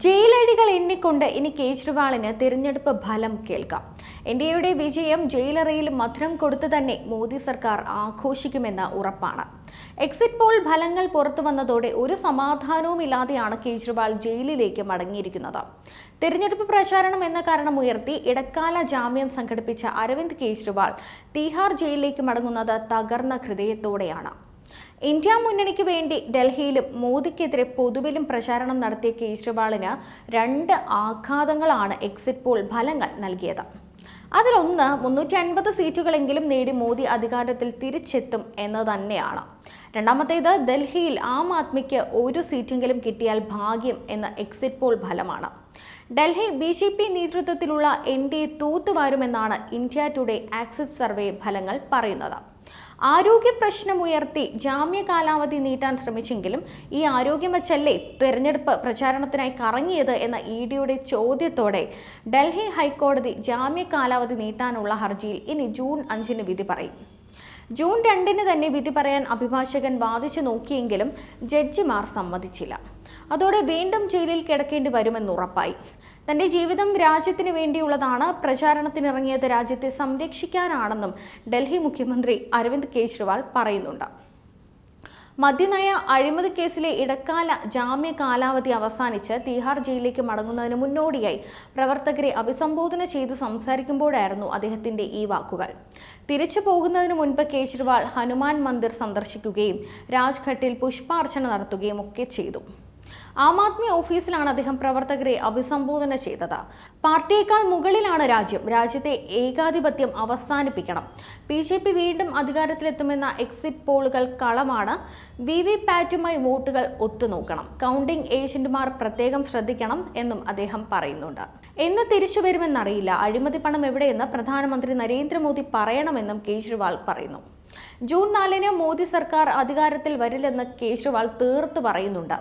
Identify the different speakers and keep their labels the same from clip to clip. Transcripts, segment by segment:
Speaker 1: ജയിലഴികൾ എണ്ണിക്കൊണ്ട് ഇനി കേജ്രിവാളിന് തിരഞ്ഞെടുപ്പ് ഫലം കേൾക്കാം. എൻഡിഎയുടെ വിജയം ജയിലറയിൽ മധുരം കൊടുത്തു തന്നെ മോദി സർക്കാർ ആഘോഷിക്കുമെന്ന് ഉറപ്പാണ്. എക്സിറ്റ് പോൾ ഫലങ്ങൾ പുറത്തു വന്നതോടെ ഒരു സമാധാനവുമില്ലാതെയാണ് കേജ്രിവാൾ ജയിലിലേക്ക് മടങ്ങിയിരിക്കുന്നത്. തിരഞ്ഞെടുപ്പ് പ്രചാരണം എന്ന കാരണം ഉയർത്തി ഇടക്കാല ജാമ്യം സംഘടിപ്പിച്ച അരവിന്ദ് കേജ്രിവാൾ തീഹാർ ജയിലിലേക്ക് മടങ്ങുന്നത് തകർന്ന ഹൃദയത്തോടെയാണ്. ഇന്ത്യ മുന്നണിക്ക് വേണ്ടി ഡൽഹിയിലും മോദിക്കെതിരെ പൊതുവിലും പ്രചാരണം നടത്തിയ കേജ്രിവാളിന് 2 ആഘാതങ്ങളാണ് എക്സിറ്റ് പോൾ ഫലങ്ങൾ നൽകിയത്. അതിലൊന്ന് 350 സീറ്റുകളെങ്കിലും നേടി മോദി അധികാരത്തിൽ തിരിച്ചെത്തും എന്ന് തന്നെയാണ്. രണ്ടാമത്തേത് ഡൽഹിയിൽ ആം ആദ്മിക്ക് 1 സീറ്റെങ്കിലും കിട്ടിയാൽ ഭാഗ്യം എന്ന എക്സിറ്റ് പോൾ ഫലമാണ്. ഡൽഹി BJP നേതൃത്വത്തിലുള്ള NDA തൂത്തുവാരുമെന്നാണ് ഇന്ത്യ ടുഡേ ആക്സിസ് സർവേ ഫലങ്ങൾ പറയുന്നത്. ആരോഗ്യ പ്രശ്നമുയർത്തി ജാമ്യ കാലാവധി നീട്ടാൻ ശ്രമിച്ചെങ്കിലും ഈ ആരോഗ്യം വച്ചല്ലേ തെരഞ്ഞെടുപ്പ് പ്രചാരണത്തിനായി കറങ്ങിയത് എന്ന EDയുടെ ചോദ്യത്തോടെ ഡൽഹി ഹൈക്കോടതി ജാമ്യ കാലാവധി നീട്ടാനുള്ള ഹർജിയിൽ ഇനി ജൂൺ 5 വിധി പറയും. ജൂൺ 2 തന്നെ വിധി പറയാൻ അഭിഭാഷകൻ വാദിച്ചു നോക്കിയെങ്കിലും ജഡ്ജിമാർ സമ്മതിച്ചില്ല. അതോടെ വീണ്ടും ജയിലിൽ കിടക്കേണ്ടി വരുമെന്നുറപ്പായി. തന്റെ ജീവിതം രാജ്യത്തിന് വേണ്ടിയുള്ളതാണ്, പ്രചാരണത്തിനിറങ്ങിയത് രാജ്യത്തെ സംരക്ഷിക്കാനാണെന്നും ഡൽഹി മുഖ്യമന്ത്രി അരവിന്ദ് കേജ്രിവാൾ പറയുന്നുണ്ട്. മദ്യനയ അഴിമതി കേസിലെ ഇടക്കാല ജാമ്യ കാലാവധി അവസാനിച്ച് തീഹാർ ജയിലിലേക്ക് മടങ്ങുന്നതിന് മുന്നോടിയായി പ്രവർത്തകരെ അഭിസംബോധന ചെയ്ത് സംസാരിക്കുമ്പോഴായിരുന്നു അദ്ദേഹത്തിന്റെ ഈ വാക്കുകൾ. തിരിച്ചു പോകുന്നതിന് മുൻപ് കേജ്രിവാൾ ഹനുമാൻ മന്ദിർ സന്ദർശിക്കുകയും രാജ്ഘട്ടിൽ പുഷ്പാർച്ചന നടത്തുകയും ഒക്കെ ചെയ്തു. ആം ആദ്മി ഓഫീസിലാണ് അദ്ദേഹം പ്രവർത്തകരെ അഭിസംബോധന ചെയ്തത്. പാർട്ടിയേക്കാൾ മുകളിലാണ് രാജ്യം, രാജ്യത്തെ ഏകാധിപത്യം അവസാനിപ്പിക്കണം, BJP വീണ്ടും അധികാരത്തിലെത്തുമെന്ന എക്സിറ്റ് പോളുകൾ കളമാണ്, VVPATുമായി വോട്ടുകൾ ഒത്തുനോക്കണം, കൗണ്ടിംഗ് ഏജന്റുമാർ പ്രത്യേകം ശ്രദ്ധിക്കണം എന്നും അദ്ദേഹം പറയുന്നുണ്ട്. എന്ന് തിരിച്ചു വരുമെന്നറിയില്ല, അഴിമതി പണം എവിടെയെന്ന് പ്രധാനമന്ത്രി നരേന്ദ്രമോദി പറയണമെന്നും കേജ്രിവാൾ പറയുന്നു. ജൂൺ 4 മോദി സർക്കാർ അധികാരത്തിൽ വരില്ലെന്ന് കേജ്രിവാൾ തീർത്തു പറയുന്നുണ്ട്.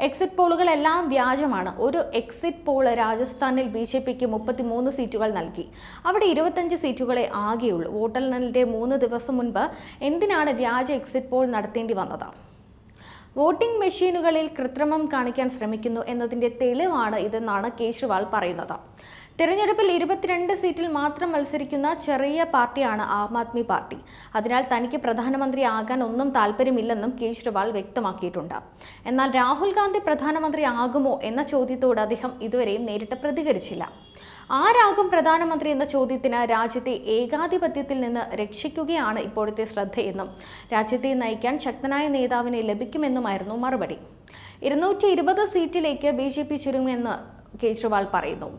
Speaker 1: എക്സിറ്റ് പോളുകളെല്ലാം വ്യാജമാണ്. ഒരു എക്സിറ്റ് പോള് രാജസ്ഥാനിൽ BJPക്ക് 33 സീറ്റുകൾ നൽകി. അവിടെ 25 സീറ്റുകളെ ആകെയുള്ളൂ. വോട്ടെണ്ണലിന്റെ 3 ദിവസം മുൻപ് എന്തിനാണ് വ്യാജ എക്സിറ്റ് പോൾ നടത്തേണ്ടി വന്നത്? വോട്ടിംഗ് മെഷീനുകളിൽ കൃത്രിമം കാണിക്കാൻ ശ്രമിക്കുന്നു എന്നതിന്റെ തെളിവാണ് ഇതെന്നാണ് കേജ്രിവാൾ പറയുന്നത്. തിരഞ്ഞെടുപ്പിൽ 22 സീറ്റിൽ മാത്രം മത്സരിക്കുന്ന ചെറിയ പാർട്ടിയാണ് ആം ആദ്മി പാർട്ടി. അതിനാൽ തനിക്ക് പ്രധാനമന്ത്രി ആകാൻ ഒന്നും താല്പര്യമില്ലെന്നും കേജ്രിവാൾ വ്യക്തമാക്കിയിട്ടുണ്ട്. എന്നാൽ രാഹുൽ ഗാന്ധി പ്രധാനമന്ത്രി ആകുമോ എന്ന ചോദ്യത്തോട് അദ്ദേഹം ഇതുവരെയും നേരിട്ട് പ്രതികരിച്ചില്ല. ആരാകും പ്രധാനമന്ത്രി എന്ന ചോദ്യത്തിന് രാജ്യത്തെ ഏകാധിപത്യത്തിൽ നിന്ന് രക്ഷിക്കുകയാണ് ഇപ്പോഴത്തെ ശ്രദ്ധയെന്നും രാജ്യത്തെ നയിക്കാൻ ശക്തനായ നേതാവിനെ ലഭിക്കുമെന്നുമായിരുന്നു മറുപടി. 220 സീറ്റിലേക്ക് BJP ചുരുങ്ങുമെന്ന് കേജ്രിവാൾ പറയുന്നു.